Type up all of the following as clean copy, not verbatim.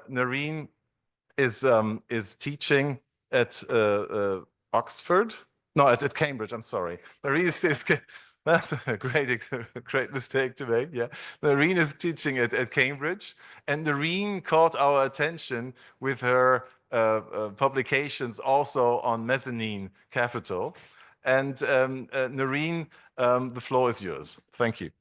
Narine is teaching at Oxford. No, at Cambridge. I'm sorry. Narine is that's a great mistake to make. Yeah, Narine is teaching at Cambridge, and Narine caught our attention with her publications also on mezzanine capital. And Narine, the floor is yours. Thank you.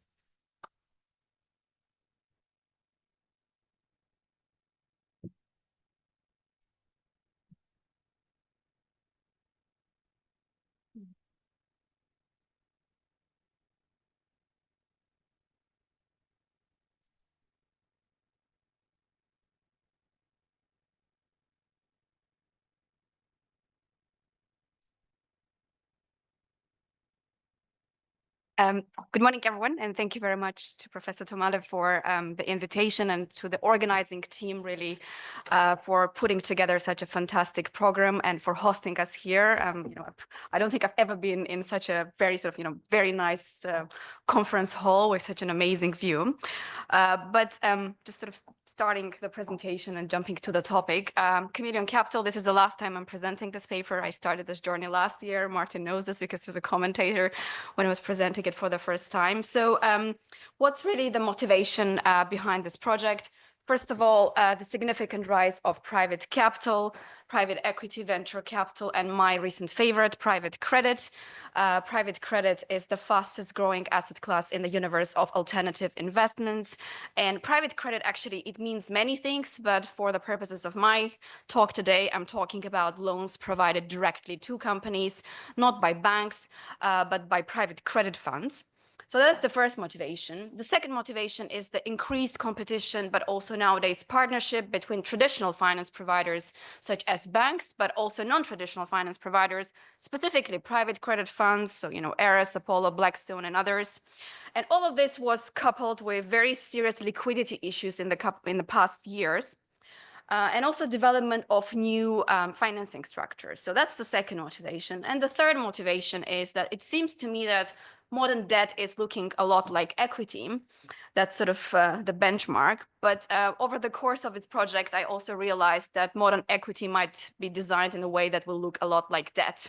Good morning, everyone, and thank you very much to Professor Tomale for the invitation and to the organizing team, really, for putting together such a fantastic program and for hosting us here. I don't think I've ever been in such a very very nice conference hall with such an amazing view. But just sort of starting the presentation and jumping to the topic, Chameleon Capital, this is the last time I'm presenting this paper. I started this journey last year. Martin knows this because he was a commentator when I was presenting it for the first time. So what's really the motivation behind this project? First of all, the significant rise of private capital, private equity, venture capital, and my recent favorite, private credit. Private credit is the fastest growing asset class in the universe of alternative investments. And private credit, actually, it means many things, but for the purposes of my talk today, I'm talking about loans provided directly to companies, not by banks, but by private credit funds. So that's the first motivation. The second motivation is the increased competition, but also nowadays partnership between traditional finance providers, such as banks, but also non-traditional finance providers, specifically private credit funds, so, Ares, Apollo, Blackstone, and others. And all of this was coupled with very serious liquidity issues in the past years. And also development of new financing structures. So that's the second motivation. And the third motivation is that it seems to me that modern debt is looking a lot like equity. That's sort of the benchmark. But over the course of its project, I also realized that modern equity might be designed in a way that will look a lot like debt.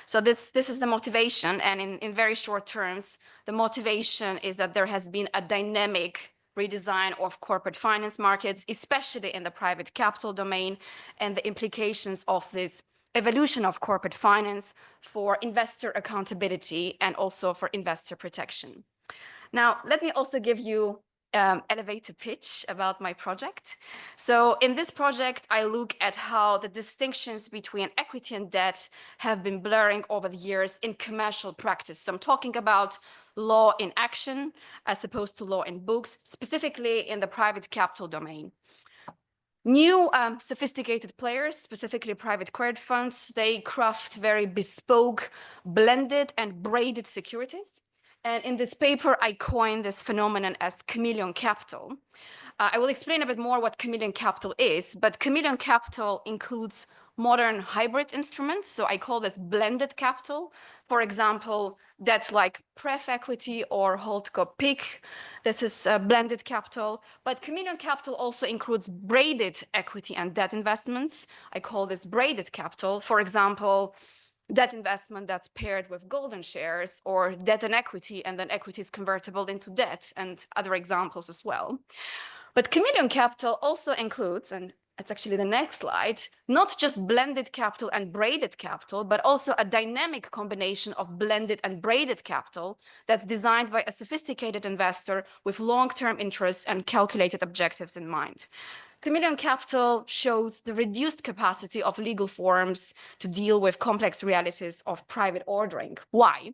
So this is the motivation. And in very short terms, the motivation is that there has been a dynamic redesign of corporate finance markets, especially in the private capital domain, and the implications of this evolution of corporate finance for investor accountability and also for investor protection. Now, let me also give you elevator pitch about my project. So in this project, I look at how the distinctions between equity and debt have been blurring over the years in commercial practice. So I'm talking about law in action as opposed to law in books, specifically in the private capital domain. New sophisticated players, specifically private credit funds, they craft very bespoke, blended and braided securities. And in this paper, I coined this phenomenon as Chameleon Capital. I will explain a bit more what Chameleon Capital is, but Chameleon Capital includes modern hybrid instruments. So I call this blended capital. For example, debt like pref equity or holdco PIK. This is blended capital. But Chameleon Capital also includes braided equity and debt investments. I call this braided capital. For example, debt investment that's paired with golden shares, or debt and equity, and then equity is convertible into debt, and other examples as well. But Chameleon Capital also includes, and it's actually the next slide, not just blended capital and braided capital, but also a dynamic combination of blended and braided capital that's designed by a sophisticated investor with long-term interests and calculated objectives in mind. Chameleon Capital shows the reduced capacity of legal forms to deal with complex realities of private ordering. Why?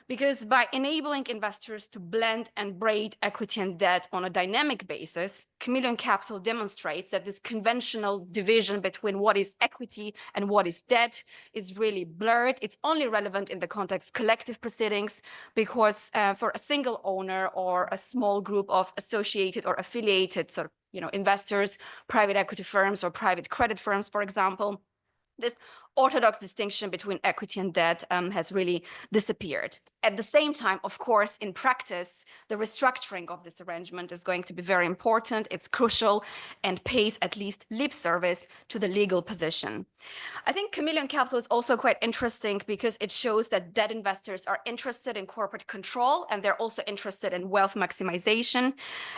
Because by enabling investors to blend and braid equity and debt on a dynamic basis, Chameleon Capital demonstrates that this conventional division between what is equity and what is debt is really blurred. It's only relevant in the context of collective proceedings, because for a single owner or a small group of associated or affiliated sort of investors, private equity firms or private credit firms, for example, this orthodox distinction between equity and debt has really disappeared. At the same time, of course, in practice, the restructuring of this arrangement is going to be very important. It's crucial and pays at least lip service to the legal position. I think Chameleon Capital is also quite interesting because it shows that debt investors are interested in corporate control, and they're also interested in wealth maximization.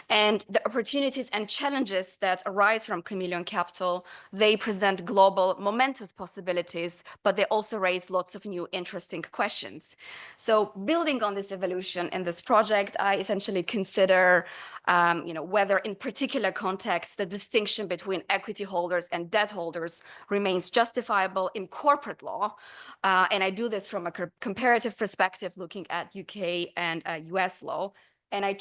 And the opportunities and challenges that arise from Chameleon Capital, they present global momentous possibilities, but they also raise lots of new interesting questions. So building on this evolution in this project, I essentially consider whether in particular contexts, the distinction between equity holders and debt holders remains justifiable in corporate law. And I do this from a comparative perspective, looking at UK and US law. And I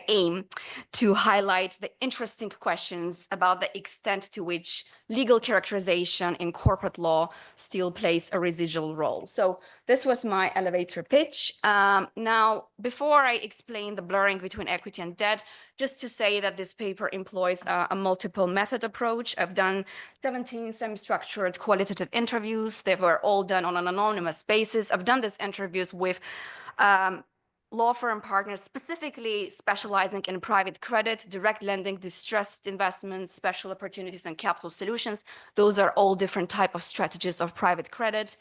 aim to highlight the interesting questions about the extent to which legal characterization in corporate law still plays a residual role. So this was my elevator pitch. Now, before I explain the blurring between equity and debt, just to say that this paper employs a multiple method approach. I've done 17 semi-structured qualitative interviews. They were all done on an anonymous basis. I've done these interviews with law firm partners specifically specializing in private credit, direct lending, distressed investments, special opportunities, and capital solutions. Those are all different types of strategies of private credit.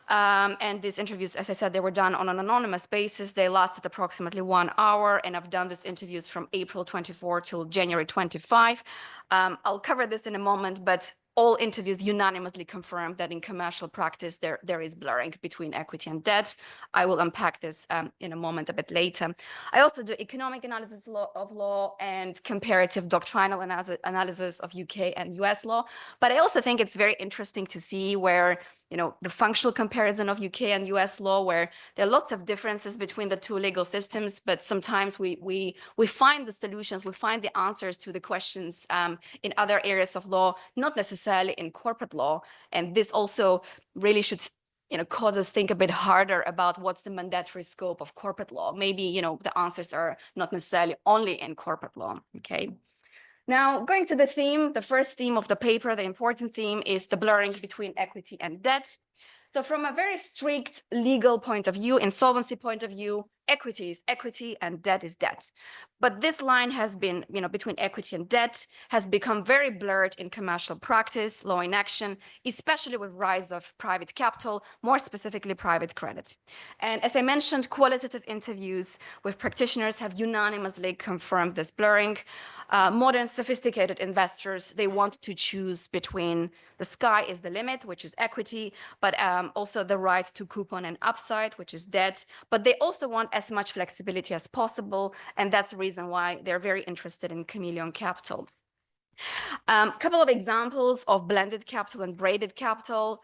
And these interviews, as I said, they were done on an anonymous basis. They lasted approximately 1 hour, and I've done these interviews from April 24 till January 25. I'll cover this in a moment, but all interviews unanimously confirmed that in commercial practice, there is blurring between equity and debt. I will unpack this in a moment, a bit later. I also do economic analysis of law and comparative doctrinal analysis of UK and US law. But I also think it's very interesting to see where the functional comparison of UK and US law, where there are lots of differences between the two legal systems, but sometimes we find the solutions, we find the answers to the questions in other areas of law, not necessarily in corporate law. And this also really should cause us think a bit harder about what's the mandatory scope of corporate law. Maybe, the answers are not necessarily only in corporate law, okay? Now, going to the theme, the first theme of the paper, the important theme is the blurring between equity and debt. So from a very strict legal point of view, insolvency point of view, equity is equity and debt is debt. But this line has been, between equity and debt has become very blurred in commercial practice, law in action, especially with rise of private capital, more specifically private credit. And as I mentioned, qualitative interviews with practitioners have unanimously confirmed this blurring. Modern sophisticated investors, they want to choose between the sky is the limit, which is equity, but also the right to coupon and upside, which is debt. But they also want as much flexibility as possible, and that's the reason why they're very interested in Chameleon Capital. A couple of examples of blended capital and braided capital.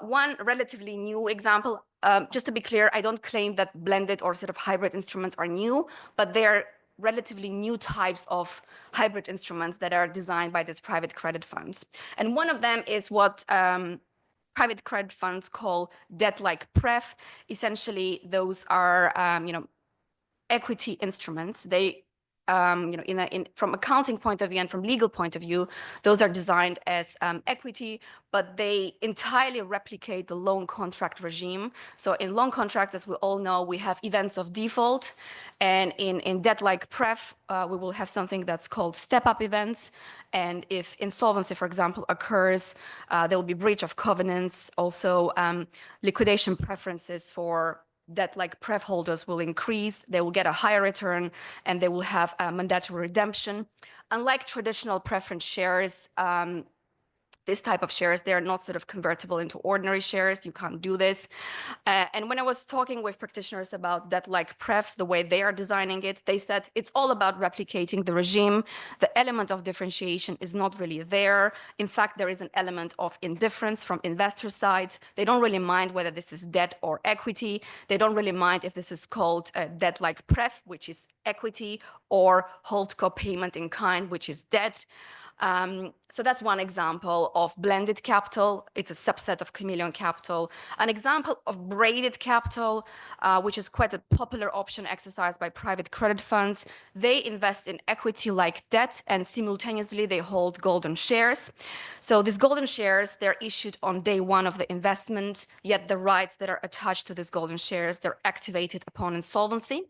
One relatively new example, just to be clear, I don't claim that blended or sort of hybrid instruments are new, but they're relatively new types of hybrid instruments that are designed by these private credit funds. And one of them is what private credit funds call debt-like pref. Essentially, those are equity instruments. They from accounting point of view and from legal point of view, those are designed as equity, but they entirely replicate the loan contract regime. So in loan contracts, as we all know, we have events of default, and in debt-like pref, we will have something that's called step-up events. And if insolvency, for example, occurs, there will be breach of covenants. Also, liquidation preferences for debt-like pref holders will increase, they will get a higher return, and they will have a mandatory redemption. Unlike traditional preference shares, this type of shares, they are not sort of convertible into ordinary shares. You can't do this. And when I was talking with practitioners about debt-like pref, the way they are designing it, they said it's all about replicating the regime. The element of differentiation is not really there. In fact, there is an element of indifference from investor side. They don't really mind whether this is debt or equity. They don't really mind if this is called debt-like pref, which is equity, or holdco payment in kind, which is debt. So that's one example of blended capital. It's a subset of Chameleon Capital. An example of braided capital, which is quite a popular option exercised by private credit funds. They invest in equity like debt, and simultaneously they hold golden shares. So these golden shares, they're issued on day one of the investment, yet the rights that are attached to these golden shares, they're activated upon insolvency.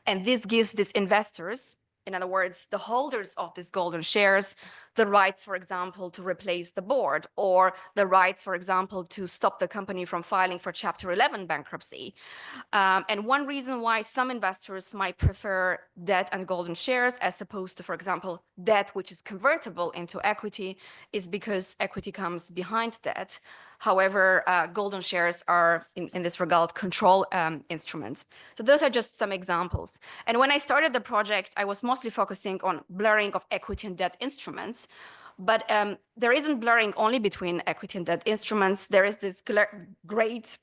And this gives these investors, in other words, the holders of these golden shares, the rights, for example, to replace the board, or the rights, for example, to stop the company from filing for Chapter 11 bankruptcy. And one reason why some investors might prefer debt and golden shares as opposed to, for example, debt, which is convertible into equity, is because equity comes behind debt. However, golden shares are, in this regard, control instruments. So those are just some examples. And when I started the project, I was mostly focusing on blurring of equity and debt instruments. But there isn't blurring only between equity and debt instruments. There is this great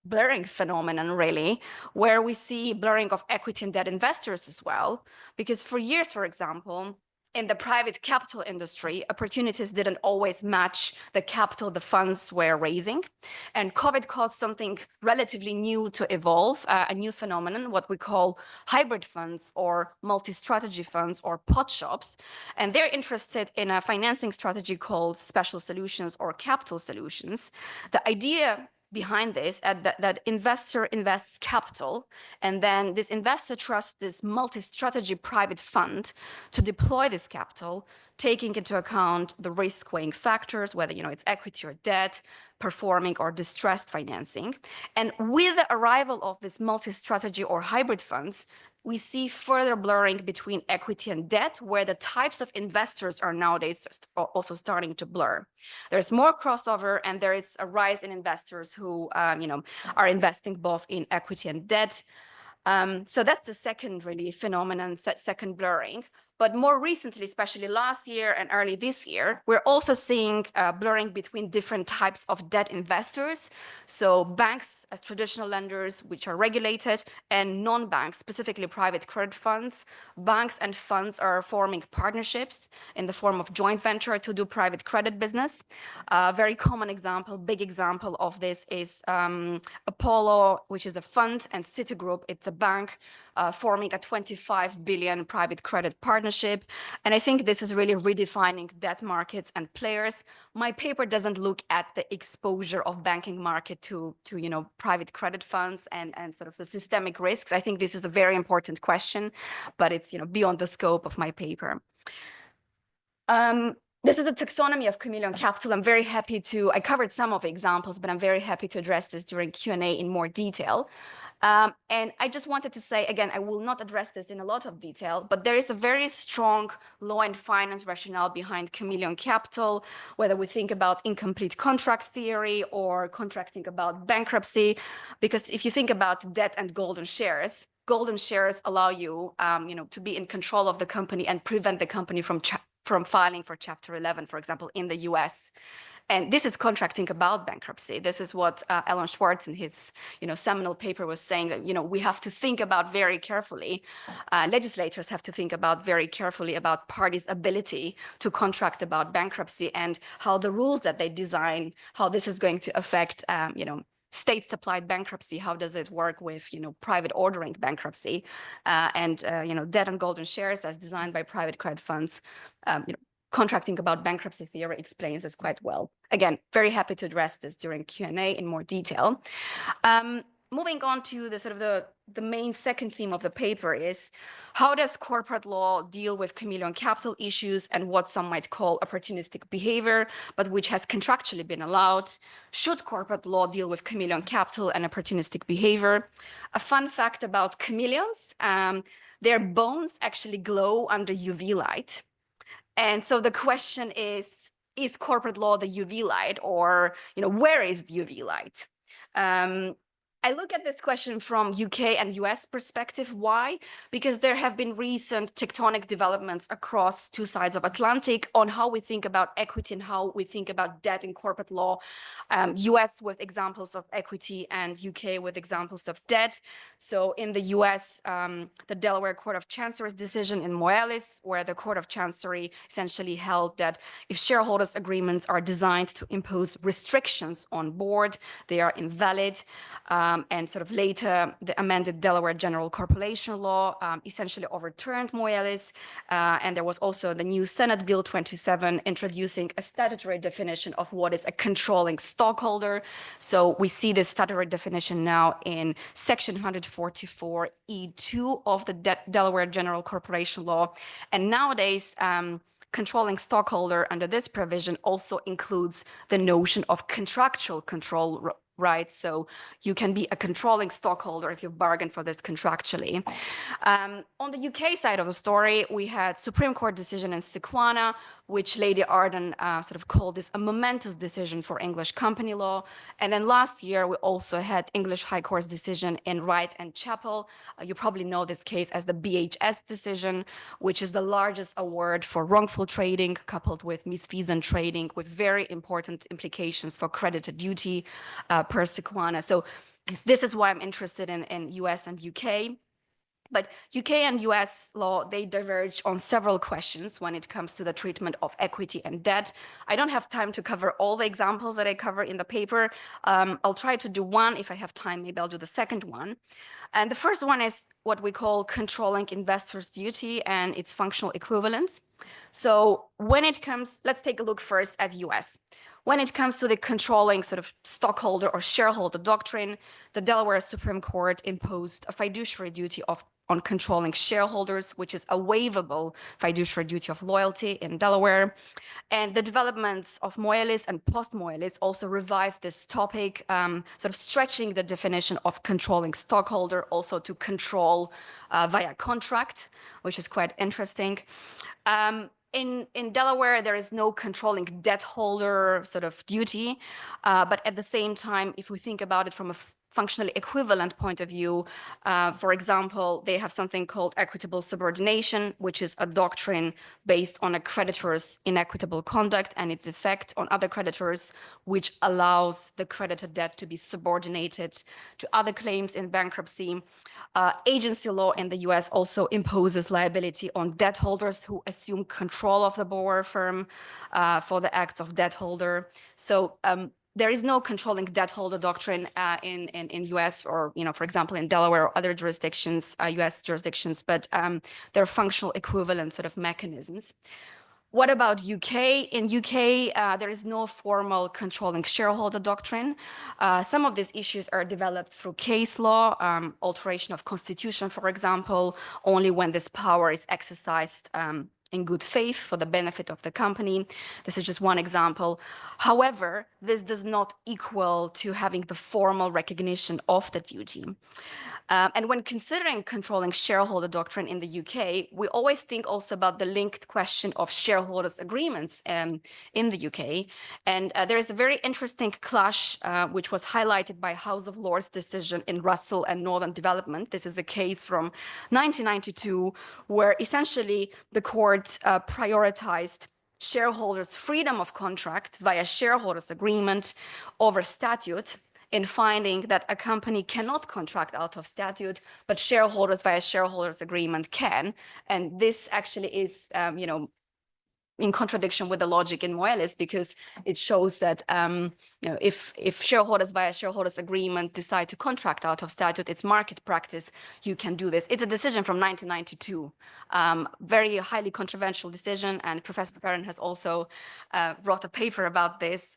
blurring phenomenon, really, where we see blurring of equity and debt investors as well. Because for years, for example, in the private capital industry, opportunities didn't always match the capital the funds were raising. And COVID caused something relatively new to evolve, a new phenomenon, what we call hybrid funds or multi-strategy funds or pot shops. And they're interested in a financing strategy called special solutions or capital solutions. The idea behind this that investor invests capital, and then this investor trusts this multi-strategy private fund to deploy this capital, taking into account the risk-weighing factors, whether it's equity or debt, performing or distressed financing. And with the arrival of this multi-strategy or hybrid funds, we see further blurring between equity and debt, where the types of investors are nowadays also starting to blur. There's more crossover, and there is a rise in investors who, are investing both in equity and debt. So that's the second really phenomenon, second blurring. But more recently, especially last year and early this year, we're also seeing blurring between different types of debt investors. So banks as traditional lenders, which are regulated, and non-banks, specifically private credit funds. Banks and funds are forming partnerships in the form of joint venture to do private credit business. A very common example, big example of this is Apollo, which is a fund, and Citigroup, it's a bank, forming a 25 billion private credit partnership. And I think this is really redefining debt markets and players. My paper doesn't look at the exposure of banking market to private credit funds and sort of the systemic risks. I think this is a very important question, but it's beyond the scope of my paper. This is a taxonomy of Chameleon Capital. I'm very happy I covered some of the examples, but I'm very happy to address this during Q&A in more detail. And I just wanted to say, again, I will not address this in a lot of detail, but there is a very strong law and finance rationale behind Chameleon Capital, whether we think about incomplete contract theory or contracting about bankruptcy. Because if you think about debt and golden shares allow you, to be in control of the company and prevent the company from filing for Chapter 11, for example, in the US. And this is contracting about bankruptcy. This is what Alan Schwartz in his seminal paper was saying, that we have to think about very carefully, legislators have to think about very carefully about parties' ability to contract about bankruptcy and how the rules that they design, how this is going to affect state-supplied bankruptcy, how does it work with private ordering bankruptcy, and debt and golden shares as designed by private credit funds. Contracting about bankruptcy theory explains this quite well. Again, very happy to address this during Q&A in more detail. Moving on to the main second theme of the paper is, how does corporate law deal with Chameleon Capital issues and what some might call opportunistic behavior, but which has contractually been allowed? Should corporate law deal with Chameleon Capital and opportunistic behavior? A fun fact about chameleons, their bones actually glow under UV light. And so the question is corporate law the UV light, or where is the UV light? I look at this question from UK and US perspective. Why? Because there have been recent tectonic developments across two sides of Atlantic on how we think about equity and how we think about debt in corporate law. US with examples of equity and UK with examples of debt. So in the US, the Delaware Court of Chancery's decision in Moelis, where the Court of Chancery essentially held that if shareholders' agreements are designed to impose restrictions on board, they are invalid. And sort of later, the amended Delaware General Corporation Law essentially overturned Moelis. And there was also the new Senate Bill 27 introducing a statutory definition of what is a controlling stockholder. So we see this statutory definition now in Section 144E2 of the Delaware General Corporation Law. And nowadays, controlling stockholder under this provision also includes the notion of contractual control rights. So you can be a controlling stockholder if you bargain for this contractually. On the UK side of the story, we had Supreme Court decision in Sequana, which Lady Arden sort of called this a momentous decision for English company law. And then last year, we also had English High Court's decision in Wright and Chappell. You probably know this case as the BHS decision, which is the largest award for wrongful trading coupled with misfeasant trading, with very important implications for creditor duty per Sequana. So this is why I'm interested in US and UK. But UK and US law, they diverge on several questions when it comes to the treatment of equity and debt. I don't have time to cover all the examples that I cover in the paper. I'll try to do one. If I have time, maybe I'll do the second one. And the first one is what we call controlling investors' duty and its functional equivalence. So when it comes, let's take a look first at US. When it comes to the controlling sort of stockholder or shareholder doctrine, the Delaware Supreme Court imposed a fiduciary duty on controlling shareholders, which is a waivable fiduciary duty of loyalty in Delaware. And the developments of Moelis and post-Moelis also revived this topic, sort of stretching the definition of controlling stockholder also to control via contract, which is quite interesting. In Delaware, there is no controlling debt holder sort of duty, but at the same time, if we think about it from a functionally equivalent point of view, for example, they have something called equitable subordination, which is a doctrine based on a creditor's inequitable conduct and its effect on other creditors, which allows the creditor debt to be subordinated to other claims in bankruptcy. Agency law in the US also imposes liability on debt holders who assume control of the borrower firm for the acts of debt holder. So there is no controlling debt holder doctrine in US or, for example, in Delaware or other jurisdictions, US jurisdictions, but there are functional equivalent sort of mechanisms. What about UK? In UK, there is no formal controlling shareholder doctrine. Some of these issues are developed through case law, alteration of constitution, for example, only when this power is exercised in good faith for the benefit of the company. This is just one example. However, this does not equal to having the formal recognition of the duty. And when considering controlling shareholder doctrine in the UK, we always think also about the linked question of shareholders' agreements in the UK. And there is a very interesting clash, which was highlighted by House of Lords decision in Russell and Northern Development. This is a case from 1992, where essentially the court prioritized shareholders' freedom of contract via shareholders' agreement over statute, in finding that a company cannot contract out of statute, but shareholders via shareholders agreement can. And this actually is, in contradiction with the logic in Moelis, because it shows that if shareholders via shareholders agreement decide to contract out of statute, it's market practice, you can do this. It's a decision from 1992, very highly controversial decision, and Professor Perrin has also wrote a paper about this,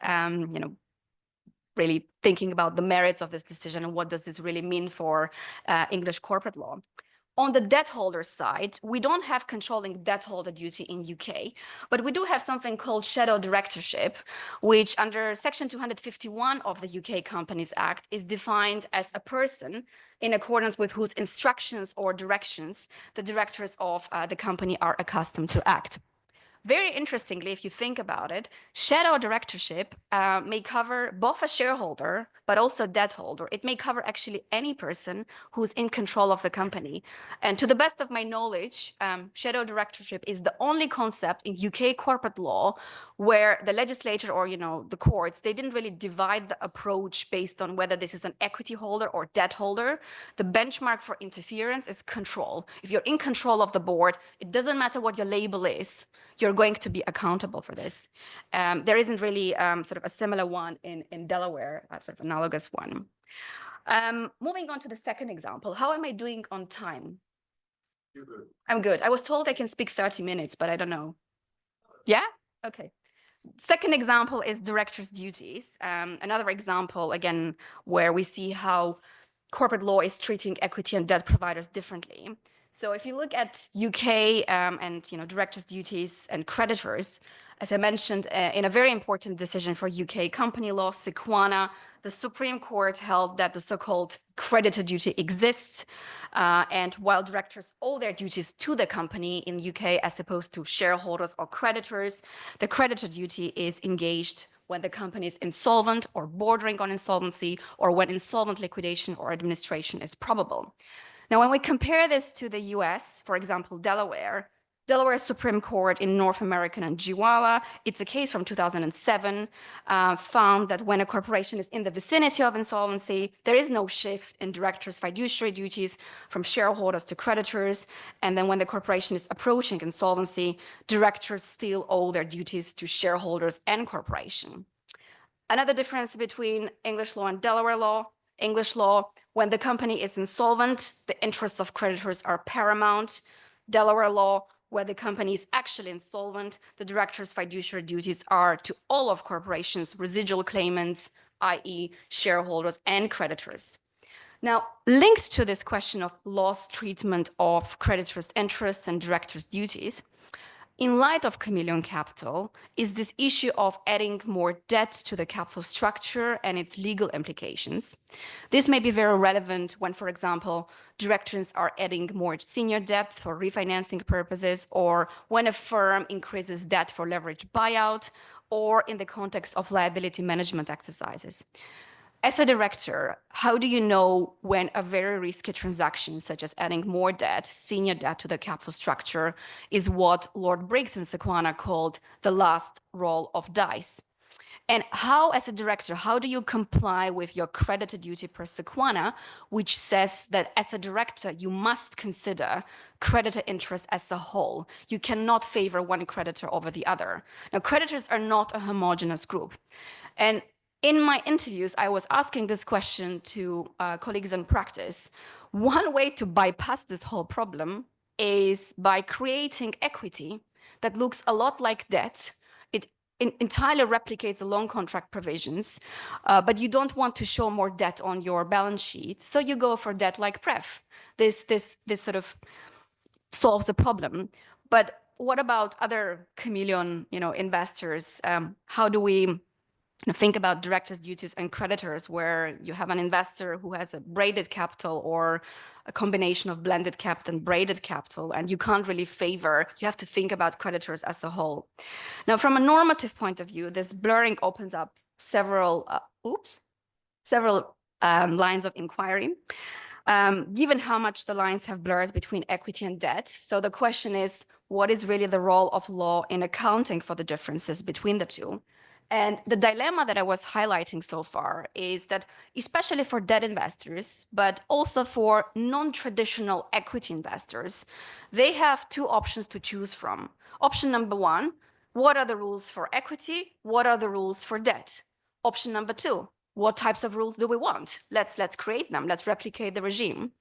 really thinking about the merits of this decision and what does this really mean for English corporate law. On the debt holder side, we don't have controlling debt holder duty in UK, but we do have something called shadow directorship, which under Section 251 of the UK Companies Act is defined as a person in accordance with whose instructions or directions the directors of the company are accustomed to act. very interestingly, if you think about it, shadow directorship may cover both a shareholder, but also debt holder. It may cover actually any person who's in control of the company. And to the best of my knowledge, shadow directorship is the only concept in UK corporate law where the legislature or, the courts, they didn't really divide the approach based on whether this is an equity holder or debt holder. The benchmark for interference is control. If you're in control of the board, it doesn't matter what your label is, you're going to be accountable for this. There isn't really sort of a similar one in Delaware, a sort of analogous one. Moving on to the second example, how am I doing on time? You're good. I'm good. I was told I can speak 30 minutes, but I don't know. Yeah? Okay. Second example is director's duties. Another example, again, where we see how corporate law is treating equity and debt providers differently. So if you look at UK and directors' duties and creditors, as I mentioned, in a very important decision for UK company law, Sequana, the Supreme Court held that the so-called creditor duty exists, and while directors owe their duties to the company in UK as opposed to shareholders or creditors, the creditor duty is engaged when the company is insolvent or bordering on insolvency, or when insolvent liquidation or administration is probable. Now, when we compare this to the US, for example, Delaware Supreme Court in North American and Jiwala, it's a case from 2007, found that when a corporation is in the vicinity of insolvency, there is no shift in directors' fiduciary duties from shareholders to creditors. And then when the corporation is approaching insolvency, directors still owe their duties to shareholders and corporation. Another difference between English law and Delaware law: English law, when the company is insolvent, the interests of creditors are paramount. Delaware law, where the company is actually insolvent, the director's fiduciary duties are to all of corporations' residual claimants, i.e. shareholders and creditors. Now, linked to this question of law's treatment of creditors' interests and directors' duties, in light of Chameleon Capital, is this issue of adding more debt to the capital structure and its legal implications. This may be very relevant when, for example, directors are adding more senior debt for refinancing purposes, or when a firm increases debt for leverage buyout, or in the context of liability management exercises. As a director, how do you know when a very risky transaction, such as adding more debt, senior debt to the capital structure, is what Lord Briggs and Sequana called the last roll of dice? And how, as a director, how do you comply with your creditor duty per Sequana, which says that as a director, you must consider creditor interest as a whole. You cannot favor one creditor over the other. Now, creditors are not a homogeneous group. And in my interviews, I was asking this question to colleagues in practice. One way to bypass this whole problem is by creating equity that looks a lot like debt. It entirely replicates the loan contract provisions, but you don't want to show more debt on your balance sheet, so you go for debt like pref. This sort of solves the problem. But what about other chameleon, investors? How do we think about directors' duties and creditors, where you have an investor who has a braided capital or a combination of blended capital and braided capital, and you can't really favor, you have to think about creditors as a whole. Now, from a normative point of view, this blurring opens up several lines of inquiry, given how much the lines have blurred between equity and debt. So the question is, what is really the role of law in accounting for the differences between the two? And the dilemma that I was highlighting so far is that, especially for debt investors, but also for non-traditional equity investors, they have two options to choose from. Option number one, what are the rules for equity? What are the rules for debt? Option number two, what types of rules do we want? Let's create them. Let's replicate the regime.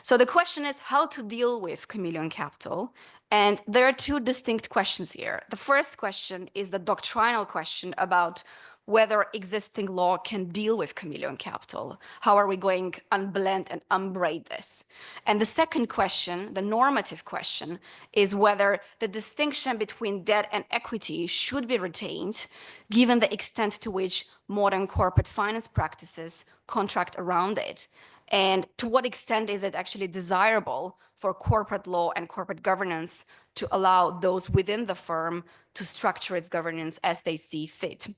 So the question is how to deal with Chameleon Capital. And there are two distinct questions here. The first question is the doctrinal question about whether existing law can deal with Chameleon Capital. How are we going to unblend and unbraid this? And the second question, the normative question, is whether the distinction between debt and equity should be retained, given the extent to which modern corporate finance practices contract around it. And to what extent is it actually desirable for corporate law and corporate governance to allow those within the firm to structure its governance as they see fit?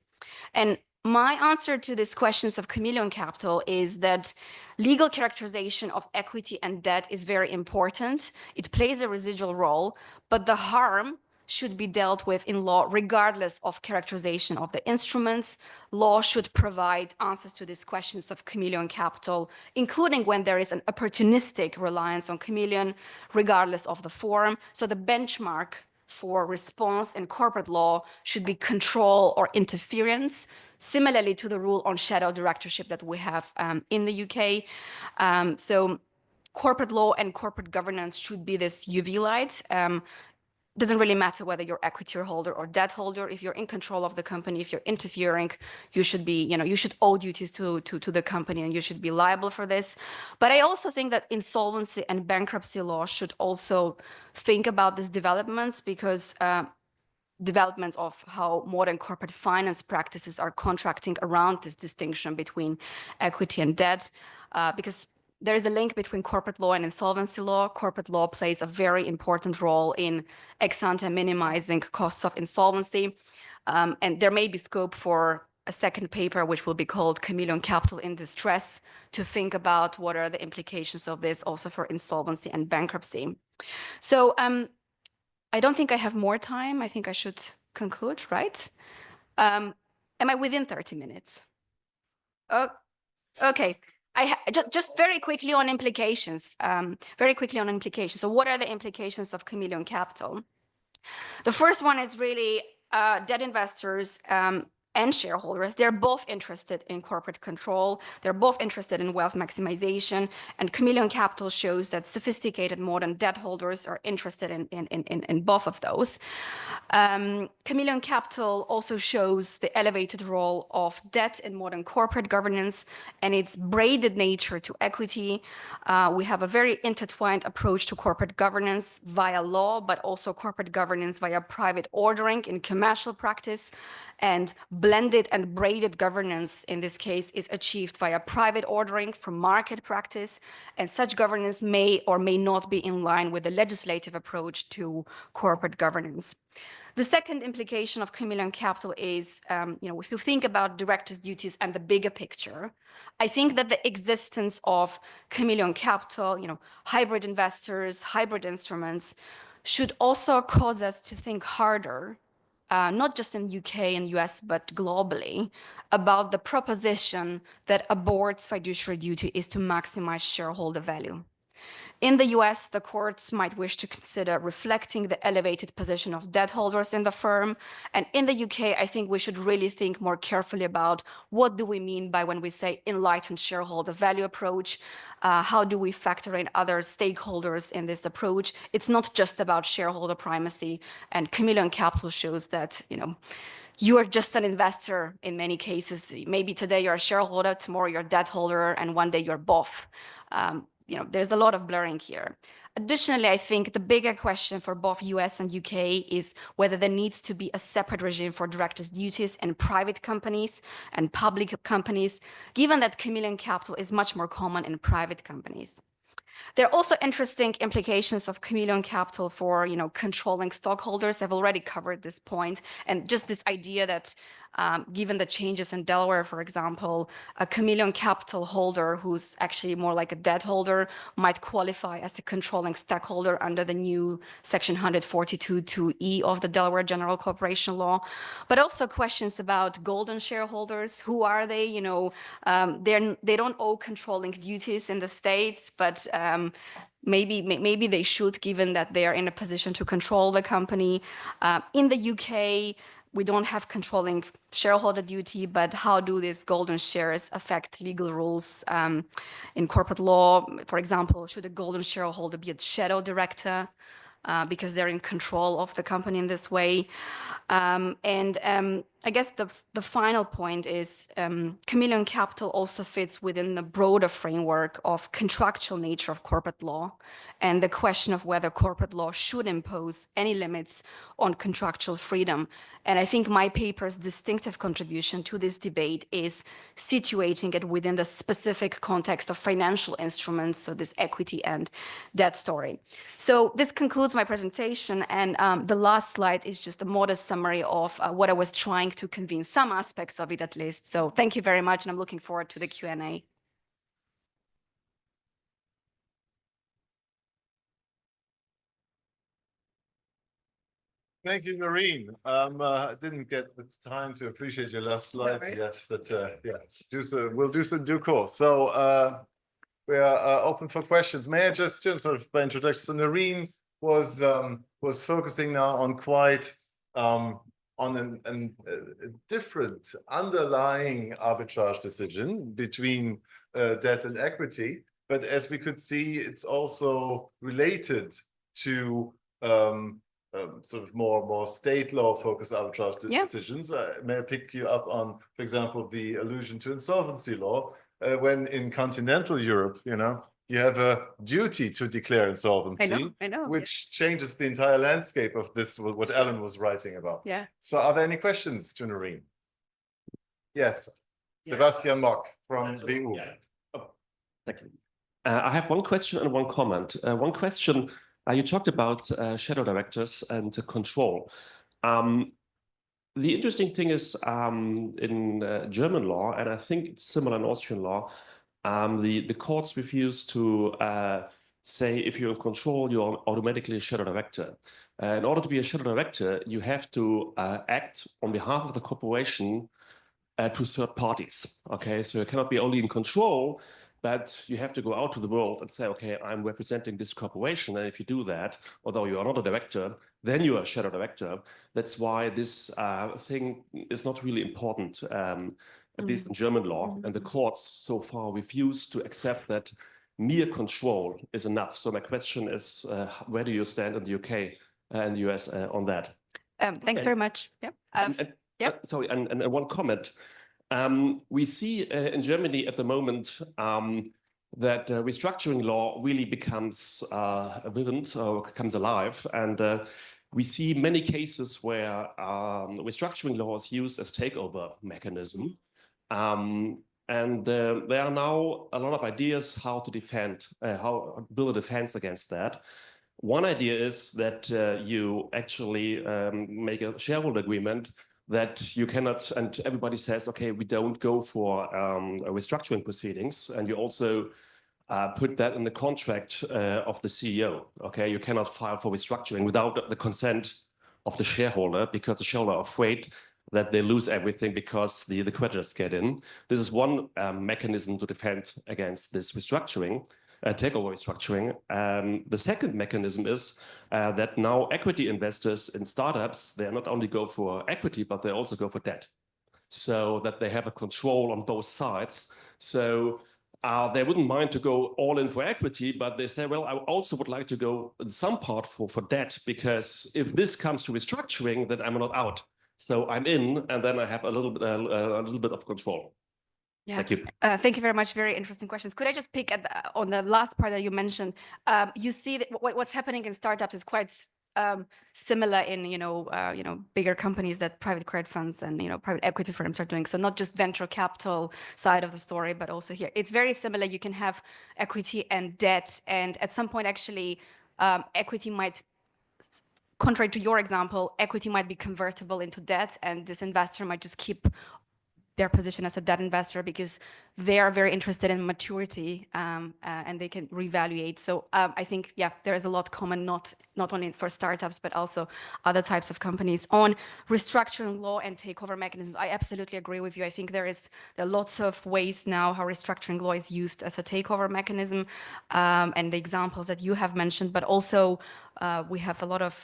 And my answer to these questions of Chameleon Capital is that legal characterization of equity and debt is very important. It plays a residual role, but the harm should be dealt with in law regardless of characterization of the instruments. Law should provide answers to these questions of Chameleon Capital, including when there is an opportunistic reliance on Chameleon, regardless of the form. So the benchmark for response in corporate law should be control or interference, similarly to the rule on shadow directorship that we have in the UK. So corporate law and corporate governance should be this UV light. Doesn't really matter whether you're equity holder or debt holder. If you're in control of the company, if you're interfering, you should be, you should owe duties to the company and you should be liable for this. But I also think that insolvency and bankruptcy law should also think about these developments, because developments of how modern corporate finance practices are contracting around this distinction between equity and debt, because there is a link between corporate law and insolvency law. Corporate law plays a very important role in ex ante minimizing costs of insolvency. And there may be scope for a second paper, which will be called Chameleon Capital in Distress, to think about what are the implications of this also for insolvency and bankruptcy. So I don't think I have more time. I think I should conclude, right? Am I within 30 minutes? Oh, okay. Just very quickly on implications. So what are the implications of Chameleon Capital? The first one is really debt investors and shareholders. They're both interested in corporate control. They're both interested in wealth maximization. And Chameleon Capital shows that sophisticated modern debt holders are interested in both of those. Chameleon Capital also shows the elevated role of debt in modern corporate governance and its braided nature to equity. We have a very intertwined approach to corporate governance via law, but also corporate governance via private ordering in commercial practice. And blended and braided governance, in this case, is achieved via private ordering from market practice. And such governance may or may not be in line with the legislative approach to corporate governance. The second implication of Chameleon Capital is, if you think about directors' duties and the bigger picture, I think that the existence of Chameleon Capital, hybrid investors, hybrid instruments, should also cause us to think harder, not just in UK and US, but globally, about the proposition that a board's fiduciary duty is to maximize shareholder value. In the US, the courts might wish to consider reflecting the elevated position of debt holders in the firm. And in the UK, I think we should really think more carefully about what do we mean by when we say enlightened shareholder value approach. How do we factor in other stakeholders in this approach? It's not just about shareholder primacy. And Chameleon Capital shows that, you are just an investor in many cases. Maybe today you're a shareholder, tomorrow you're a debt holder, and one day you're both. There's a lot of blurring here. Additionally, I think the bigger question for both US and UK is whether there needs to be a separate regime for directors' duties in private companies and public companies, given that Chameleon Capital is much more common in private companies. There are also interesting implications of Chameleon Capital for, controlling stockholders. I've already covered this point, and just this idea that given the changes in Delaware, for example, a Chameleon Capital holder who's actually more like a debt holder might qualify as a controlling stockholder under the new Section 142(2)(e) of the Delaware General Corporation Law. But also questions about golden shareholders. Who are they? They don't owe controlling duties in the States, but maybe they should, given that they are in a position to control the company. In the UK, we don't have controlling shareholder duty, but how do these golden shares affect legal rules in corporate law? For example, should a golden shareholder be a shadow director because they're in control of the company in this way? I guess the final point is Chameleon Capital also fits within the broader framework of contractual nature of corporate law and the question of whether corporate law should impose any limits on contractual freedom. And I think my paper's distinctive contribution to this debate is situating it within the specific context of financial instruments, so this equity and debt story. So this concludes my presentation, and the last slide is just a modest summary of what I was trying to convene, some aspects of it at least. So thank you very much, and I'm looking forward to the Q&A. Thank you, Narine. I didn't get the time to appreciate your last slide yet, but yeah, we'll do so in due course. So we are open for questions. May I just sort of by introduction? So Narine was focusing now on quite on a different underlying arbitrage decision between debt and equity. But as we could see, it's also related to sort of more state law focused arbitrage decisions. May I pick you up on, for example, the allusion to insolvency law, when in continental Europe, you have a duty to declare insolvency, I know, which changes the entire landscape of this, what Ellen was writing about. Yeah. So are there any questions to Narine? Yes, Sebastian Mock from VU. Yeah. Oh, thank you. I have one question and one comment. One question, you talked about shadow directors and control. The interesting thing is in German law, and I think it's similar in Austrian law, the courts refuse to say if you're in control, you're automatically a shadow director. In order to be a shadow director, you have to act on behalf of the corporation to third parties. Okay, so you cannot be only in control, but you have to go out to the world and say, okay, I'm representing this corporation. And if you do that, although you are not a director, then you are a shadow director. That's why this thing is not really important, at least in German law. And the courts so far refuse to accept that mere control is enough. So my question is, where do you stand in the UK and the US on that? Thanks very much. Yeah. Sorry, and one comment. We see in Germany at the moment that restructuring law really becomes vibrant or becomes alive. And we see many cases where restructuring law is used as takeover mechanism. And there are now a lot of ideas how to defend, how build a defense against that. One idea is that you actually make a shareholder agreement that you cannot, and everybody says, okay, we don't go for restructuring proceedings. And you also put that in the contract of the CEO. Okay, you cannot file for restructuring without the consent of the shareholder, because the shareholder are afraid that they lose everything because the creditors get in. This is one mechanism to defend against this restructuring. Takeover restructuring. The second mechanism is that now equity investors in startups, they not only go for equity, but they also go for debt, so that they have a control on both sides. So they wouldn't mind to go all in for equity, but they say, well, I also would like to go in some part for debt, because if this comes to restructuring, then I'm not out. So I'm in, and then I have a little bit of control. Yeah. Thank you. Thank you very much. Very interesting questions. Could I just pick on the last part that you mentioned? You see that what's happening in startups is quite similar in bigger companies that private credit funds and private equity firms are doing. So not just venture capital side of the story, but also here it's very similar. You can have equity and debt, and at some point actually equity might, contrary to your example, equity might be convertible into debt, and this investor might just keep their position as a debt investor because they are very interested in maturity and they can reevaluate. So I think, yeah, there is a lot common, not only for startups, but also other types of companies. On restructuring law and takeover mechanisms, I absolutely agree with you. I think there are lots of ways now how restructuring law is used as a takeover mechanism, and the examples that you have mentioned, but also we have a lot of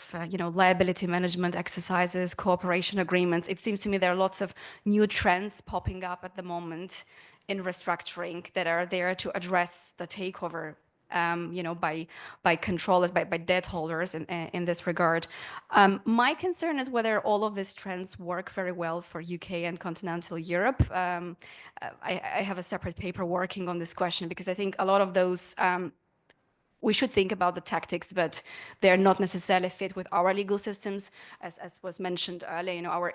liability management exercises, cooperation agreements. It seems to me there are lots of new trends popping up at the moment in restructuring that are there to address the takeover by controllers, by debt holders in this regard. My concern is whether all of these trends work very well for UK and continental Europe. I have a separate paper working on this question because I think a lot of those we should think about the tactics, but they're not necessarily fit with our legal systems, as was mentioned earlier. Our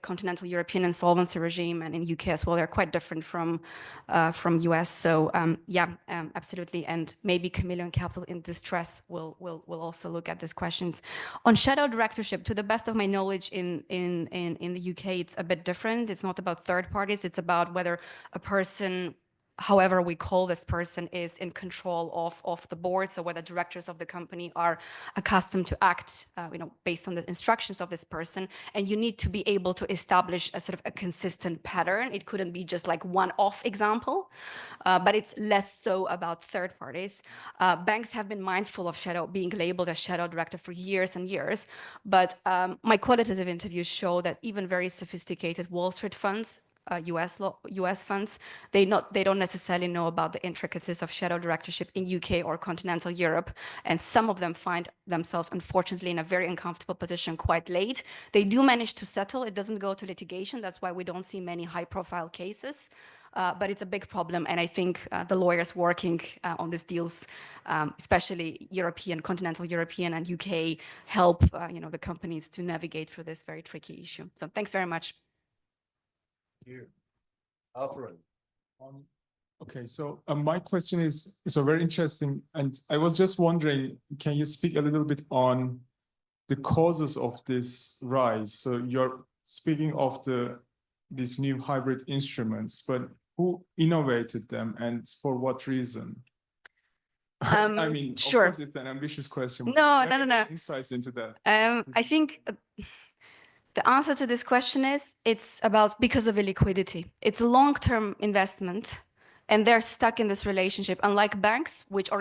continental European insolvency regime and in UK as well, they're quite different from US. So absolutely, and maybe Chameleon Capital in distress will also look at these questions. On shadow directorship, to the best of my knowledge, in the UK, it's a bit different. It's not about third parties. It's about whether a person, however we call this person, is in control of the board. So whether directors of the company are accustomed to act based on the instructions of this person, and you need to be able to establish a sort of a consistent pattern. It couldn't be just like one-off example, but it's less so about third parties. Banks have been mindful of being labeled as shadow director for years and years, but my qualitative interviews show that even very sophisticated Wall Street funds, US funds, they don't necessarily know about the intricacies of shadow directorship in UK or continental Europe, and some of them find themselves, unfortunately, in a very uncomfortable position quite late. They do manage to settle. It doesn't go to litigation. That's why we don't see many high-profile cases, but it's a big problem, and I think the lawyers working on these deals, especially continental European and UK, help the companies to navigate through this very tricky issue. So thanks very much. You, Alfred. Okay, so my question is very interesting, and I was just wondering, can you speak a little bit on the causes of this rise? So you're speaking of these new hybrid instruments, but who innovated them and for what reason? I mean, sure. Of course, it's an ambitious question. No. Insights into that. I think the answer to this question is it's about because of illiquidity. It's a long-term investment, and they're stuck in this relationship. Unlike banks, which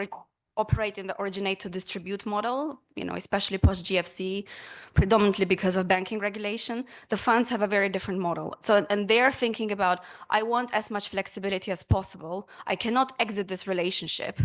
operate in the originate to distribute model, especially post-GFC, predominantly because of banking regulation, the funds have a very different model. So, and they're thinking about, I want as much flexibility as possible. I cannot exit this relationship.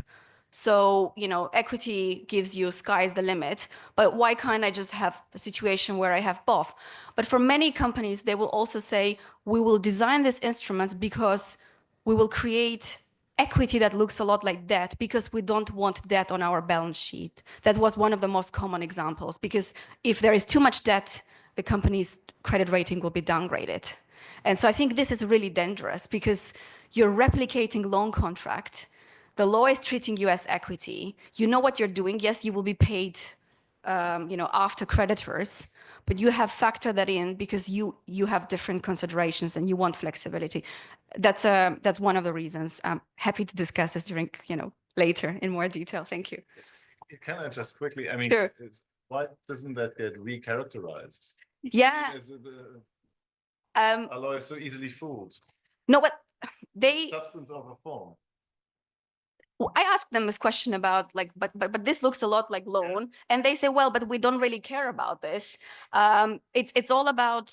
So, equity gives you sky's the limit, but why can't I just have a situation where I have both? But for many companies, they will also say, we will design these instruments because we will create equity that looks a lot like debt because we don't want debt on our balance sheet. That was one of the most common examples, because if there is too much debt, the company's credit rating will be downgraded. And so I think this is really dangerous because you're replicating loan contract. The law is treating you as equity. You know what you're doing. Yes, you will be paid, after creditors, but you have factored that in because you have different considerations and you want flexibility. That's one of the reasons. I'm happy to discuss this during, later in more detail. Thank you. Can I just quickly? I mean, sure. Why doesn't that get recharacterized? Yeah. A law is so easily fooled. No, but Substance over form. I asked them this question about but this looks a lot like loan, and they say, well, but we don't really care about this. It's all about,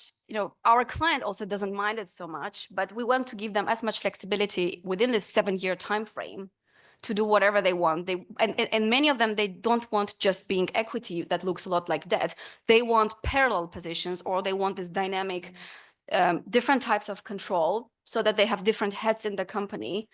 our client also doesn't mind it so much, but we want to give them as much flexibility within this 7-year time frame to do whatever they want. And many of them, they don't want just being equity that looks a lot like debt. They want parallel positions, or they want this dynamic, different types of control, so that they have different heads in the company.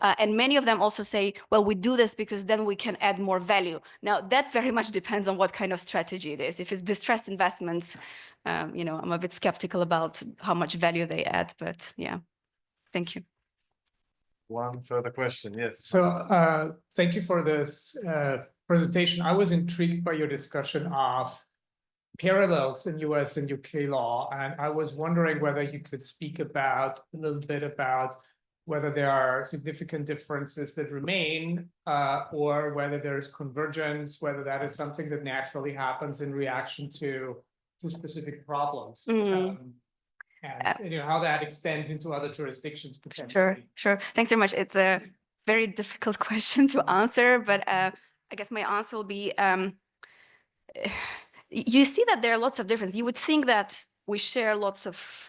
And many of them also say, well, we do this because then we can add more value. Now, that very much depends on what kind of strategy it is. If it's distressed investments, I'm a bit skeptical about how much value they add, but yeah, thank you. One further question, yes. So thank you for this presentation. I was intrigued by your discussion of parallels in US and UK law, and I was wondering whether you could speak a little bit about whether there are significant differences that remain, or whether there's convergence, whether that is something that naturally happens in reaction to specific problems, and how that extends into other jurisdictions potentially. Sure. Thanks very much. It's a very difficult question to answer, but I guess my answer will be, you see that there are lots of differences. You would think that we share lots of,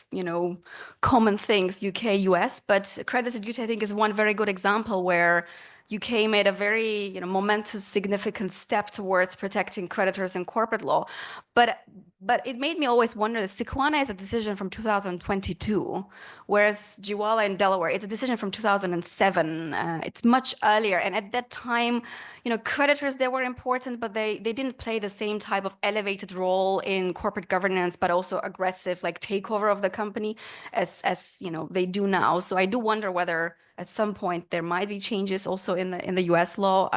common things, UK, US, but creditor duty, I think, is one very good example where UK made a very, momentous, significant step towards protecting creditors in corporate law. But it made me always wonder, that Sequana is a decision from 2022, whereas Jiwala in Delaware, it's a decision from 2007. It's much earlier. And at that time, creditors, they were important, but they didn't play the same type of elevated role in corporate governance, but also aggressive like takeover of the company as they do now. So I do wonder whether at some point there might be changes also in the US law,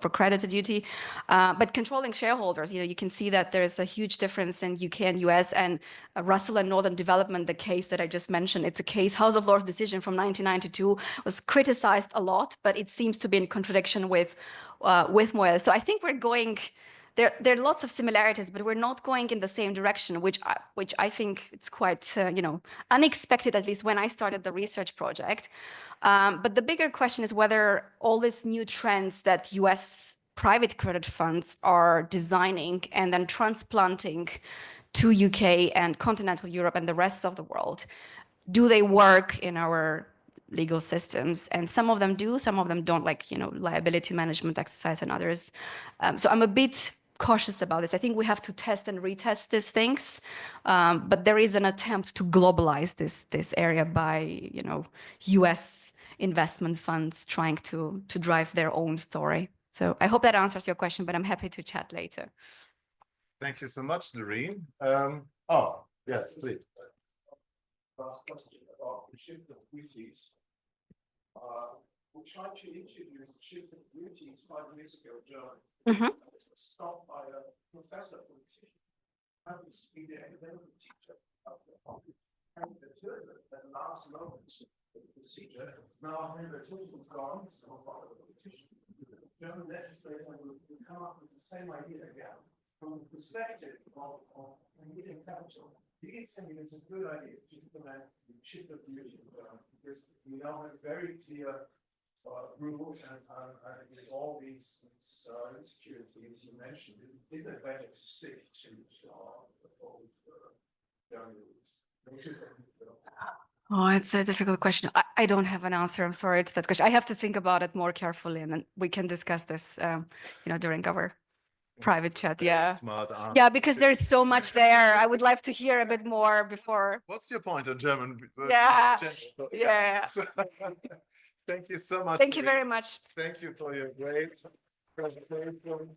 for creditor duty, but controlling shareholders, you can see that there's a huge difference in UK and US. And Russell and Northern Development, the case that I just mentioned, it's a case, House of Lords decision from 1992, was criticized a lot, but it seems to be in contradiction with Moelle. So I think we're going. There are lots of similarities, but we're not going in the same direction, which I think it's quite unexpected, at least when I started the research project. But the bigger question is whether all these new trends that US private credit funds are designing and then transplanting to UK and continental Europe and the rest of the world, do they work in our legal systems? And some of them do, some of them don't, like liability management exercise and others. So I'm a bit cautious about this. I think we have to test and retest these things, but there is an attempt to globalize this area by US investment funds trying to drive their own story. So I hope that answers your question, but I'm happy to chat later. Thank you so much, Narine. Yes, please. We tried to introduce the shift of duties 5 years ago in Germany. It was stopped by a professor politician. Happens to be the academic teacher of the office. And the third, that last moment of the procedure, now the teacher was gone, so by the politician. The German legislator will come up with the same idea again. From the perspective of Chameleon Capital, do you think it's a good idea to implement the shift of duty? Because we now have very clear rule and with all these insecurities you mentioned, is it better to stick to old rules? Oh, it's a difficult question. I don't have an answer. I'm sorry to that question. I have to think about it more carefully, and then we can discuss this, during our private chat. Yeah. Smart answer. Yeah, because there's so much there. I would like to hear a bit more before. What's your point on German? Yeah. Yeah. Thank you so much. Thank you very much. Thank you for your great presentation.